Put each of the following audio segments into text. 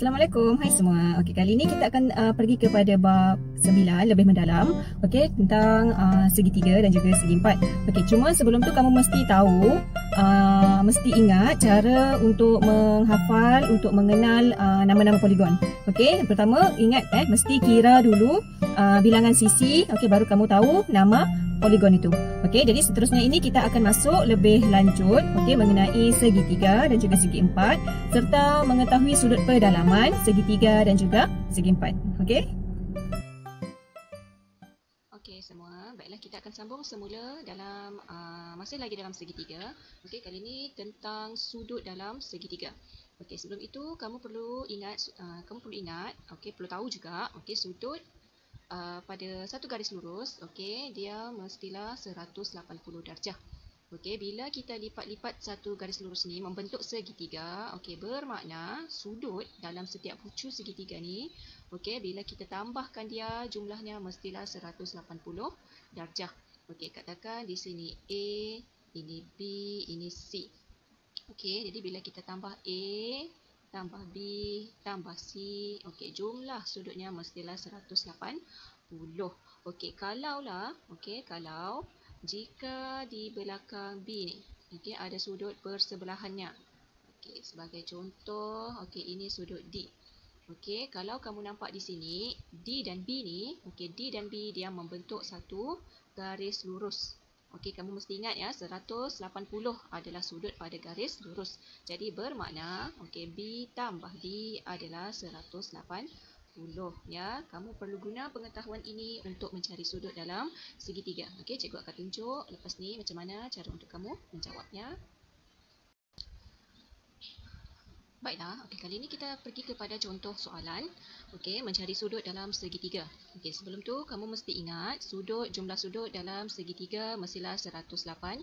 Assalamualaikum, hai semua. Okey, kali ini kita akan pergi kepada bab 9 lebih mendalam, okey, tentang segitiga dan juga segi empat. Okey, cuma sebelum tu kamu mesti tahu, mesti ingat cara untuk menghafal, untuk mengenal nama-nama poligon. Okey, yang pertama ingat mesti kira dulu bilangan sisi, okey, baru kamu tahu nama poligon itu. Okey, jadi seterusnya ini kita akan masuk lebih lanjut, okey, mengenai segitiga dan juga segi empat serta mengetahui sudut pedalaman segitiga dan juga segi empat. Okey? Okey semua, baiklah kita akan sambung semula dalam masih lagi dalam segitiga. Okey, kali ini tentang sudut dalam segitiga. Okey, sebelum itu kamu perlu ingat okey, perlu tahu juga, okey, sudut pada satu garis lurus, okey, dia mestilah 180 darjah. Okey, bila kita lipat-lipat satu garis lurus ni membentuk segitiga, okey, bermakna sudut dalam setiap bucu segitiga ni, okey, bila kita tambahkan dia jumlahnya mestilah 180 darjah. Okey, katakan di sini A, ini B, ini C. Okey, jadi bila kita tambah A tambah B, tambah C, okey, jumlah sudutnya mestilah 180. Okey, kalau jika di belakang B ni, okey, ada sudut bersebelahannya. Okey, sebagai contoh, okey, ini sudut D. Okey, kalau kamu nampak di sini, D dan B ni, okey, D dan B dia membentuk satu garis lurus. Okey, kamu mesti ingat ya, 180 adalah sudut pada garis lurus. Jadi bermakna, okey, B tambah D adalah 180 ya. Kamu perlu guna pengetahuan ini untuk mencari sudut dalam segitiga. Okey, cikgu akan tunjuk lepas ni macam mana cara untuk kamu menjawabnya. Baiklah, okey, kali ini kita pergi kepada contoh soalan. Okey, mencari sudut dalam segitiga. Okey, sebelum tu kamu mesti ingat jumlah sudut dalam segitiga mestilah 180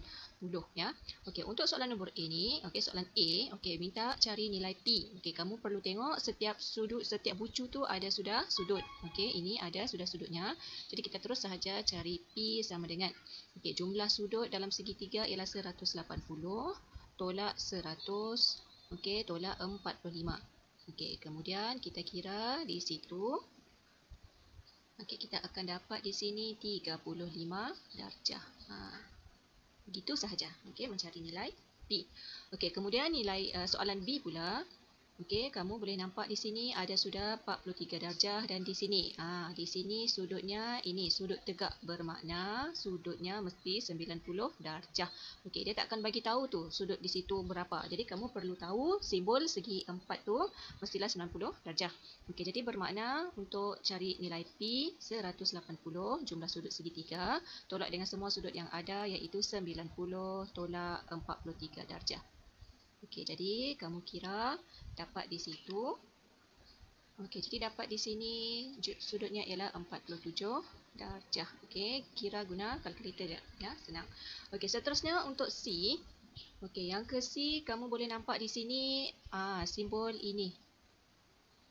ya. Okey, untuk soalan nombor A ni, okey, soalan A, okey, minta cari nilai P. Okey, kamu perlu tengok setiap bucu tu ada sudah sudut. Okey, ini ada sudah sudutnya. Jadi kita terus sahaja cari P sama dengan, okey, jumlah sudut dalam segitiga ialah 180 tolak 100. Okey, tolak 45. Okey, kemudian kita kira di situ. Okey, kita akan dapat di sini 35 darjah. Begitu sahaja. Okey, mencari nilai P. Okey, kemudian nilai soalan B pula. Okey, kamu boleh nampak di sini ada sudah 43 darjah dan di sini. Di sini sudutnya ini sudut tegak, bermakna sudutnya mesti 90 darjah. Okey, dia tak akan bagi tahu tu sudut di situ berapa. Jadi kamu perlu tahu simbol segi empat tu mestilah 90 darjah. Okey, jadi bermakna untuk cari nilai P 180 jumlah sudut segitiga tolak dengan semua sudut yang ada iaitu 90 tolak 43 darjah. Okey, jadi kamu kira dapat di situ. Okey, jadi dapat di sini sudutnya ialah 47 darjah. Okey, kira guna kalkulator ya, senang. Okey, seterusnya untuk C. Okey, yang ke C kamu boleh nampak di sini simbol ini.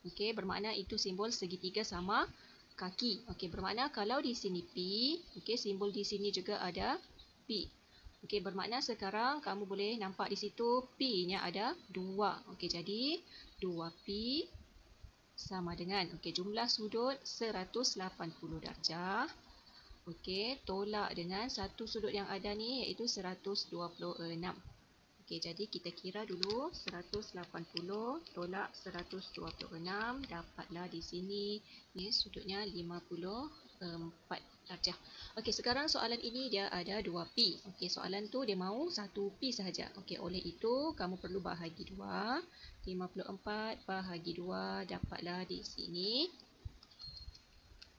Okey, bermakna itu simbol segitiga sama kaki. Okey, bermakna kalau di sini P, okey, simbol di sini juga ada P. Okey, bermakna sekarang kamu boleh nampak di situ P-nya ada 2. Okey, jadi 2P sama dengan, okey, jumlah sudut 180 darjah. Okey, tolak dengan satu sudut yang ada ni iaitu 126. Okey, jadi kita kira dulu 180 tolak 126 dapatlah di sini ni sudutnya 54 darjah. Okey, sekarang soalan ini dia ada 2P. Okey, soalan tu dia mahu 1P sahaja. Okey, oleh itu kamu perlu bahagi 2. 54 bahagi 2 dapatlah di sini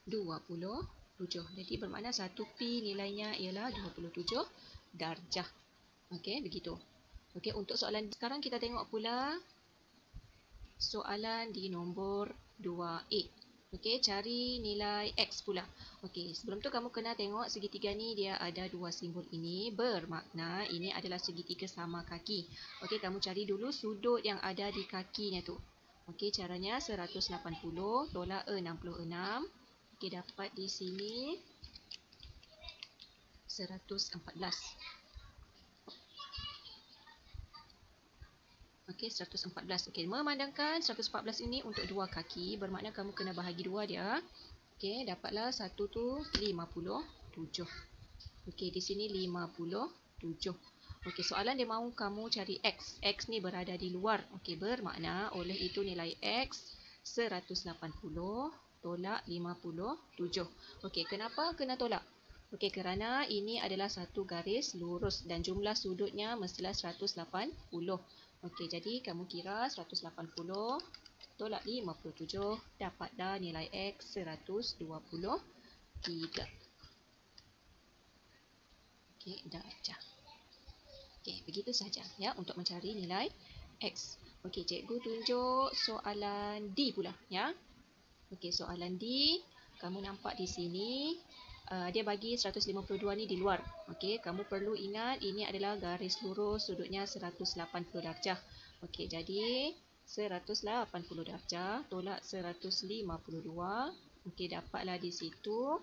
27. Jadi bermakna 1P nilainya ialah 27 darjah. Okey, begitu. Okey, untuk soalan sekarang kita tengok pula soalan di nombor 2A. Okey, cari nilai X pula. Okey, sebelum tu kamu kena tengok segitiga ni dia ada dua simbol ini. Bermakna ini adalah segitiga sama kaki. Okey, kamu cari dulu sudut yang ada di kakinya tu. Okey, caranya 180 tolak 66. Okey, dapat di sini 114. Okey, 114. Okey, memandangkan 114 ini untuk dua kaki, bermakna kamu kena bahagi dua dia. Okey, dapatlah 1 tu 57. Okey, di sini 57. Okey, soalan dia mahu kamu cari X. X ni berada di luar. Okey, bermakna oleh itu nilai X 180 tolak 57. Okey, kenapa kena tolak? Okey, kerana ini adalah satu garis lurus dan jumlah sudutnya mestilah 180. Okey, jadi kamu kira 180 tolak 57, dapatlah nilai X 123. Okey, darjah. Okey, begitu saja ya untuk mencari nilai X. Okey, cikgu tunjuk soalan D pula ya. Okey, soalan D, kamu nampak di sini dia bagi 152 ni di luar. Okey, kamu perlu ingat ini adalah garis lurus, sudutnya 180 darjah. Okey, jadi 180 darjah tolak 152. Okey, dapatlah di situ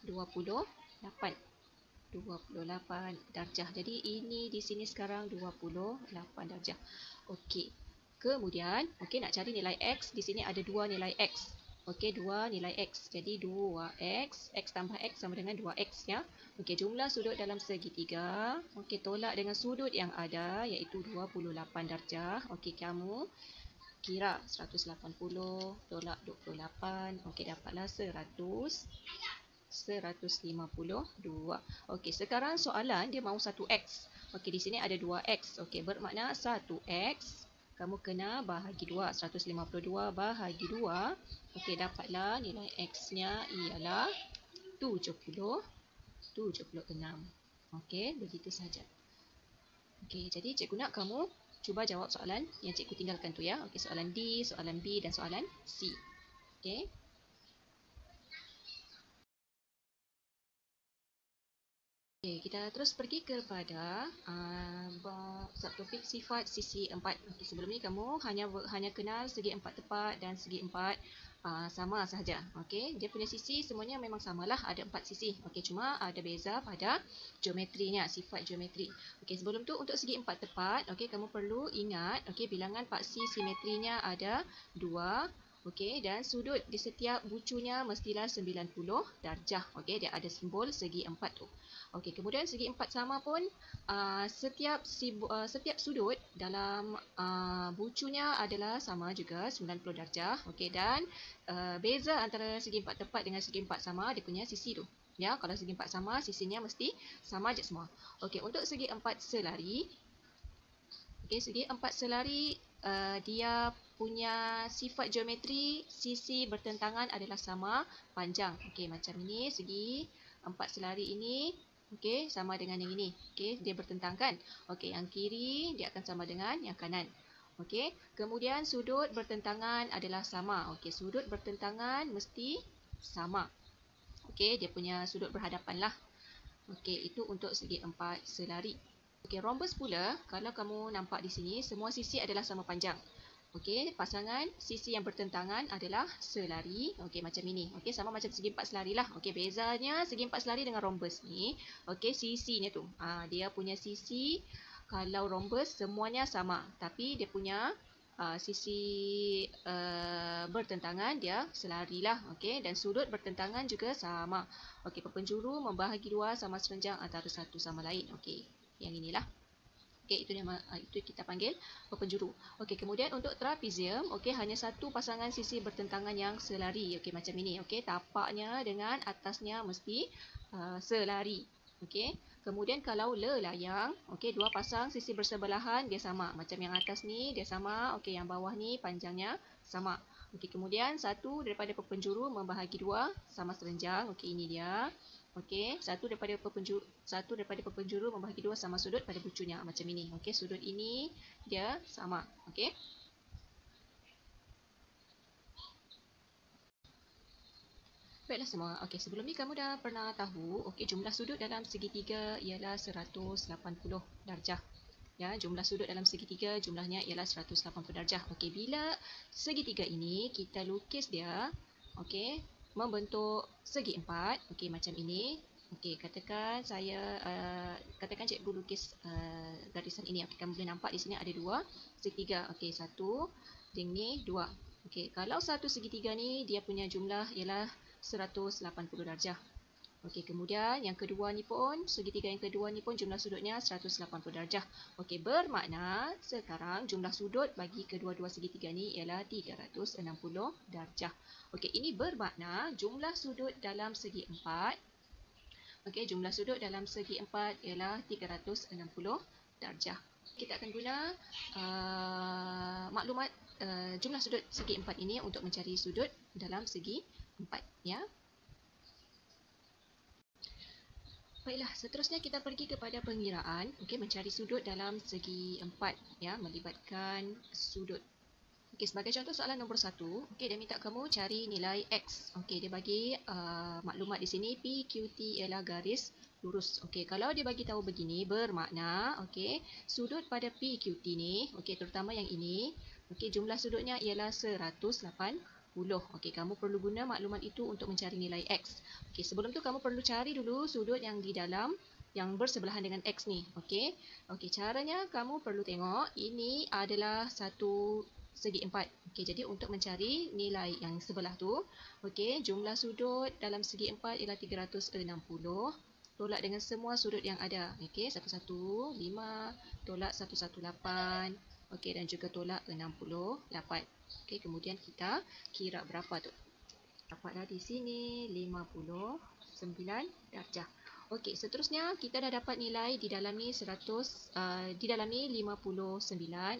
28 darjah. Jadi ini di sini sekarang 28 darjah. Okey. Kemudian, okey, nak cari nilai X, di sini ada dua nilai X. Okey, dua nilai X. Jadi 2X, X tambah X sama dengan 2X ya. Okey, jumlah sudut dalam segitiga. Okey, tolak dengan sudut yang ada iaitu 28 darjah. Okey, kamu kira 180 tolak 28. Okey, dapatlah 152. Okey, sekarang soalan dia mahu 1X. Okey, di sini ada 2X. Okey, bermakna 1X kamu kena bahagi 2. 152 bahagi 2. Okey, dapatlah nilai X-nya ialah 76. Okey, begitu saja. Okey, jadi cikgu nak kamu cuba jawab soalan yang cikgu tinggalkan tu ya. Okey, soalan D, soalan B dan soalan C. Okey. Okay, kita terus pergi kepada subtopik sifat sisi 4. Okay, sebelum ni kamu hanya kenal segi 4 tepat dan segi 4 sama sahaja. Okay, dia punya sisi semuanya memang samalah, ada 4 sisi. Okay, cuma ada beza pada geometrinya, sifat geometri. Okay, sebelum tu untuk segi 4 tepat, okay, kamu perlu ingat okay, bilangan paksi simetrinya ada 2. Okey, dan sudut di setiap bucunya mestilah 90 darjah. Okey, dia ada simbol segi 4 tu. Okey, kemudian segi 4 sama pun setiap sudut dalam bucunya adalah sama juga 90 darjah. Okey, dan beza antara segi 4 tepat dengan segi 4 sama dia punya sisi tu. Ya, kalau segi 4 sama, sisinya mesti sama je semua. Okey, untuk segi 4 selari, okey, segi 4 selari dia punya sifat geometri, sisi bertentangan adalah sama panjang. Okey, macam ini segi 4 selari ini, okey, sama dengan yang ini. Okey, dia bertentang kan? Okey, yang kiri dia akan sama dengan yang kanan. Okey, kemudian sudut bertentangan adalah sama. Okey, sudut bertentangan mesti sama. Okey, dia punya sudut berhadapan lah. Okey, itu untuk segi 4 selari. Okey, rhombus pula, kalau kamu nampak di sini, semua sisi adalah sama panjang. Okey, pasangan sisi yang bertentangan adalah selari. Okey, macam ini. Okey, sama macam segi 4 selari lah. Okey, bezanya segi 4 selari dengan rhombus ni. Okey, sisinya tu. Dia punya sisi, kalau rhombus semuanya sama. Tapi dia punya sisi bertentangan dia selari lah. Okey, dan sudut bertentangan juga sama. Okey, perpenjuru membahagi dua sama serenjang antara satu sama lain. Okey, yang inilah. Okey, itu kita panggil perpenjuru. Okey, kemudian untuk trapezium, okey, hanya satu pasangan sisi bertentangan yang selari. Okey, macam ini. Okey, tapaknya dengan atasnya mesti selari. Okey, kemudian kalau lelayang, okey, dua pasang sisi bersebelahan dia sama. Macam yang atas ni dia sama. Okey, yang bawah ni panjangnya sama. Okey, kemudian satu daripada perpenjuru membahagi dua sama serenjang. Okey, ini dia. Okey, satu daripada perpenjuru membahagi dua sama sudut pada bucunya. Macam ini. Okey, sudut ini dia sama. Okey. Baiklah semua. Okey, sebelum ni kamu dah pernah tahu, okey, jumlah sudut dalam segitiga ialah 180 darjah. Ya, jumlah sudut dalam segitiga jumlahnya ialah 180 darjah. Okey, bila segitiga ini kita lukis dia, okey, membentuk segi 4, okey, macam ini. Okey, katakan cikgu lukis garisan ini. Okey, kamu boleh nampak di sini ada dua segitiga. Okey, satu, dan ni dua. Okey, kalau satu segitiga ni dia punya jumlah ialah 180 darjah. Okey, kemudian yang kedua ni pun, segitiga yang kedua ni pun jumlah sudutnya 180 darjah. Okey, bermakna sekarang jumlah sudut bagi kedua-dua segitiga ni ialah 360 darjah. Okey, ini bermakna jumlah sudut dalam segi empat. Okey, jumlah sudut dalam segi empat ialah 360 darjah. Kita akan guna maklumat jumlah sudut segi empat ini untuk mencari sudut dalam segi empat, ya. Baiklah, seterusnya kita pergi kepada pengiraan. Okey, mencari sudut dalam segi empat, ya, melibatkan sudut. Okey, sebagai contoh soalan nombor 1, okey, dia minta kamu cari nilai X. Okey, dia bagi maklumat di sini PQT ialah garis lurus. Okey, kalau dia bagi tahu begini, bermakna, okey, sudut pada PQT ni, okey, terutama yang ini, okey, jumlah sudutnya ialah 180. Okey, kamu perlu guna maklumat itu untuk mencari nilai X. Okey, sebelum tu kamu perlu cari dulu sudut yang di dalam yang bersebelahan dengan X ni. Okey. Okey, caranya kamu perlu tengok ini adalah satu segi empat. Okey, jadi untuk mencari nilai yang sebelah tu, okey, jumlah sudut dalam segi empat ialah 360. Tolak dengan semua sudut yang ada. Okey, 115, tolak 118. Okey, dan juga tolak 68. Okey, kemudian kita kira berapa tu. Dapatlah di sini 59 darjah. Okey, seterusnya kita dah dapat nilai di dalam ni 59.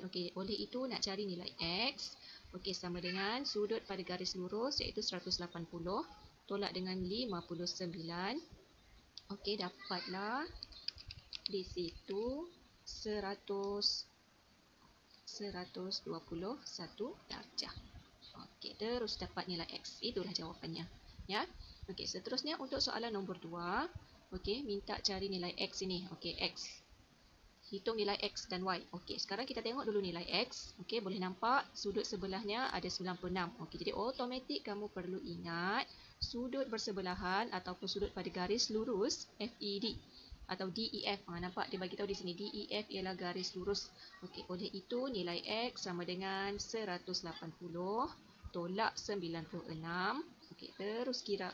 Okey, oleh itu nak cari nilai X. Okey, sama dengan sudut pada garis lurus iaitu 180 tolak dengan 59. Okey, dapatlah di situ 121 darjah. Okey, terus dapat nilai X. Itulah jawapannya. Ya. Okey, seterusnya untuk soalan nombor 2. Okey, minta cari nilai X ini. Okey, X. Hitung nilai X dan Y. Okey, sekarang kita tengok dulu nilai X. Okey, boleh nampak sudut sebelahnya ada 96. Okey, jadi automatik kamu perlu ingat sudut bersebelahan ataupun sudut pada garis lurus FED atau DEF. Nampak dia bagi tahu di sini DEF ialah garis lurus. Okey, oleh itu nilai X sama dengan 180 tolak 96. Okey, terus kira.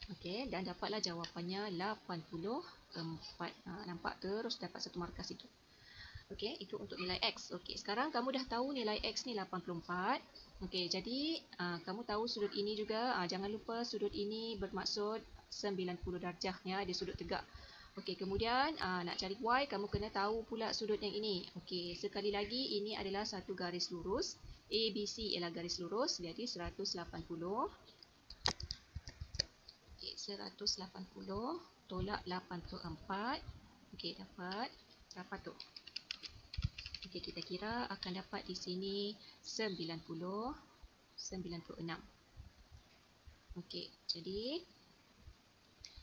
Okey, dan dapatlah jawapannya 84. Nampak, terus dapat satu markah situ. Okey, itu untuk nilai X. Okey, sekarang kamu dah tahu nilai X ni 84. Okey, jadi kamu tahu sudut ini juga. Jangan lupa sudut ini bermaksud 90 darjah, ya, dia sudut tegak. Okey, kemudian nak cari Y, kamu kena tahu pula sudut yang ini. Okey, sekali lagi ini adalah satu garis lurus. ABC ialah garis lurus, jadi 180. Okey, 180 tolak 84. Okey, dapat berapa tu? Okey, kita kira akan dapat di sini 96. Okey, jadi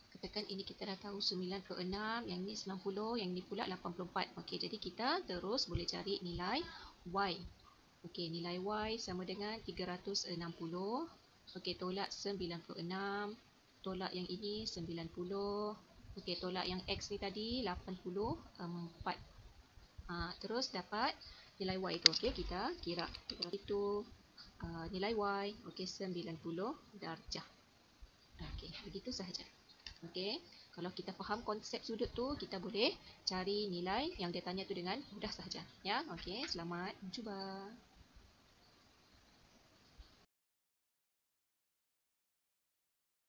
katakan ini kita dah tahu 96, yang ni 90, yang ni pula 84. Okey, jadi kita terus boleh cari nilai Y. Okey, nilai Y sama dengan 360. Okey, tolak 96. Tolak yang ini 90. Okey, tolak yang X ni tadi 84. Terus dapat nilai Y itu. Okey, kita kira. Itu nilai Y. Okey, 90 darjah. Okey, begitu sahaja. Okey, kalau kita faham konsep sudut tu, kita boleh cari nilai yang dia tanya tu dengan mudah sahaja. Ya, okey, selamat mencuba.